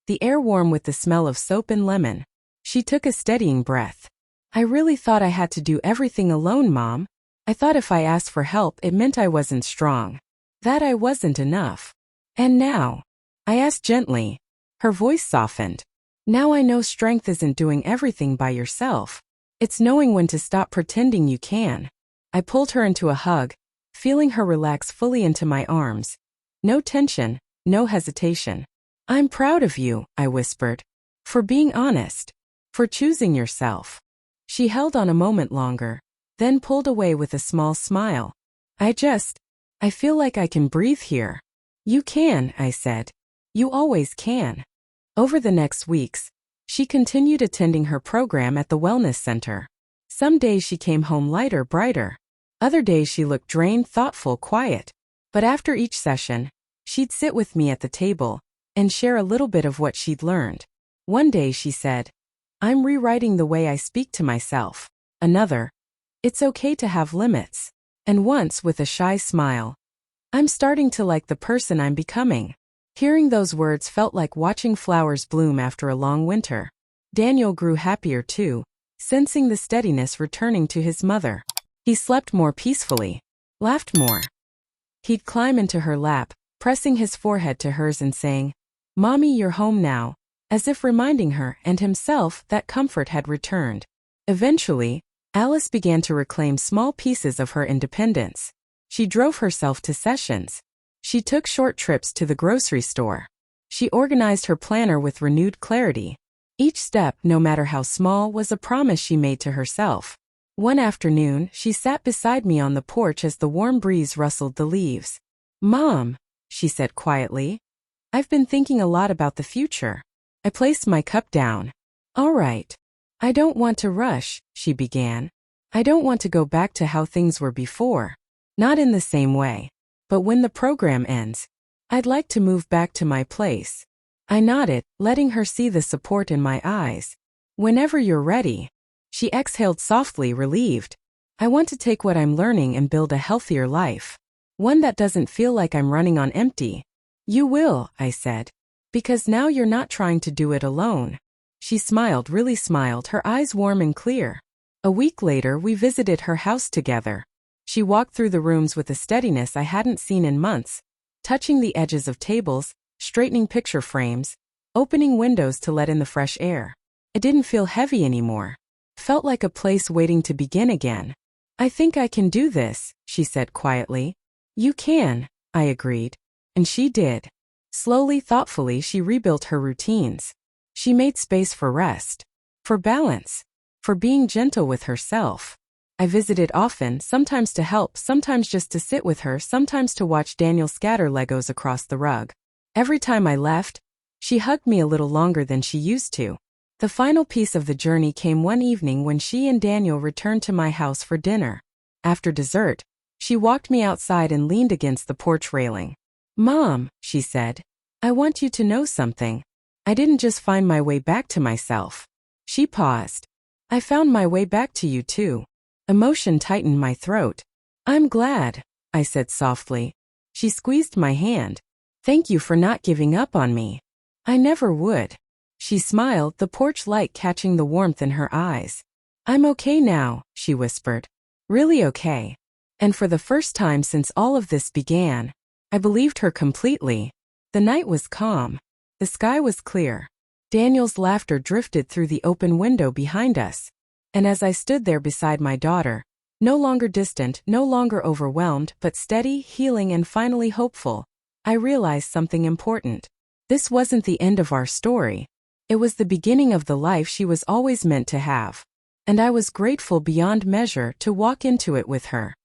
the air warm with the smell of soap and lemon. She took a steadying breath. "I really thought I had to do everything alone, Mom. I thought if I asked for help it meant I wasn't strong. That I wasn't enough. And now," I asked gently. Her voice softened. "Now I know strength isn't doing everything by yourself. It's knowing when to stop pretending you can." I pulled her into a hug, feeling her relax fully into my arms. No tension, no hesitation. "I'm proud of you," I whispered. "For being honest. For choosing yourself." She held on a moment longer, then pulled away with a small smile. I feel like I can breathe here." "You can," I said. "You always can." Over the next weeks, she continued attending her program at the wellness center. Some days she came home lighter, brighter. Other days she looked drained, thoughtful, quiet. But after each session, she'd sit with me at the table and share a little bit of what she'd learned. One day she said, "I'm rewriting the way I speak to myself." Another, "It's okay to have limits." And once, with a shy smile, "I'm starting to like the person I'm becoming." Hearing those words felt like watching flowers bloom after a long winter. Daniel grew happier too, sensing the steadiness returning to his mother. He slept more peacefully, laughed more. He'd climb into her lap, pressing his forehead to hers and saying, "Mommy, you're home now," as if reminding her and himself that comfort had returned. Eventually, Alice began to reclaim small pieces of her independence. She drove herself to sessions. She took short trips to the grocery store. She organized her planner with renewed clarity. Each step, no matter how small, was a promise she made to herself. One afternoon, she sat beside me on the porch as the warm breeze rustled the leaves. "Mom," she said quietly, "I've been thinking a lot about the future." I placed my cup down. "All right. I don't want to rush," she began. "I don't want to go back to how things were before. Not in the same way. But when the program ends, I'd like to move back to my place." I nodded, letting her see the support in my eyes. "Whenever you're ready." She exhaled softly, relieved. "I want to take what I'm learning and build a healthier life. One that doesn't feel like I'm running on empty." "You will," I said. "Because now you're not trying to do it alone." She smiled, really smiled, her eyes warm and clear. A week later, we visited her house together. She walked through the rooms with a steadiness I hadn't seen in months, touching the edges of tables, straightening picture frames, opening windows to let in the fresh air. It didn't feel heavy anymore. Felt like a place waiting to begin again. "I think I can do this," she said quietly. "You can," I agreed. And she did. Slowly, thoughtfully, she rebuilt her routines. She made space for rest, for balance, for being gentle with herself. I visited often, sometimes to help, sometimes just to sit with her, sometimes to watch Daniel scatter Legos across the rug. Every time I left, she hugged me a little longer than she used to. The final piece of the journey came one evening when she and Daniel returned to my house for dinner. After dessert, she walked me outside and leaned against the porch railing. "Mom," she said, "I want you to know something. I didn't just find my way back to myself." She paused. "I found my way back to you too." Emotion tightened my throat. "I'm glad," I said softly. She squeezed my hand. "Thank you for not giving up on me." "I never would." She smiled, the porch light catching the warmth in her eyes. "I'm okay now," she whispered. "Really okay." And for the first time since all of this began, I believed her completely. The night was calm. The sky was clear. Daniel's laughter drifted through the open window behind us. And as I stood there beside my daughter, no longer distant, no longer overwhelmed, but steady, healing, and finally hopeful, I realized something important. This wasn't the end of our story. It was the beginning of the life she was always meant to have. And I was grateful beyond measure to walk into it with her.